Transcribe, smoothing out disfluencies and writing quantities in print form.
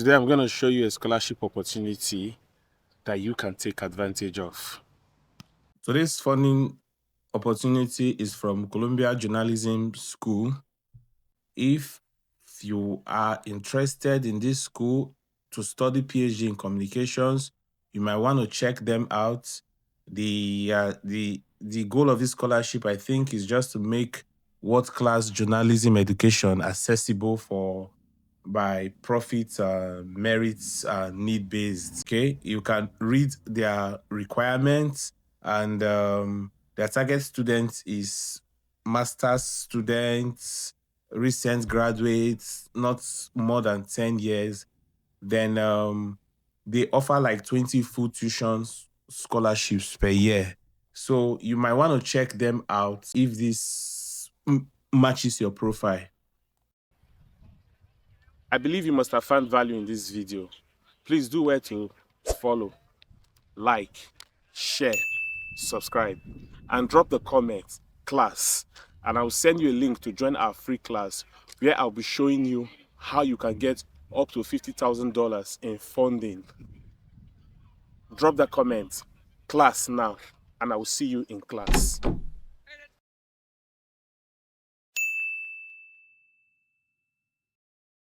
Today I'm going to show you a scholarship opportunity that you can take advantage of. Today's funding opportunity is from Columbia Journalism School. If you are interested in this school to study PhD in communications, you might want to check them out. The goal of this scholarship, I think, is just to make world-class journalism education accessible by profit, merits, need-based. Okay, you can read their requirements, and their target student is master's students, recent graduates, not more than 10 years. Then they offer like 20 full tuition scholarships per year. So you might want to check them out if this matches your profile. I believe you must have found value in this video. Please do well to follow, like, share, subscribe, and drop the comment, class, and I'll send you a link to join our free class where I'll be showing you how you can get up to $50,000 in funding. Drop the comment, class now, and I will see you in class.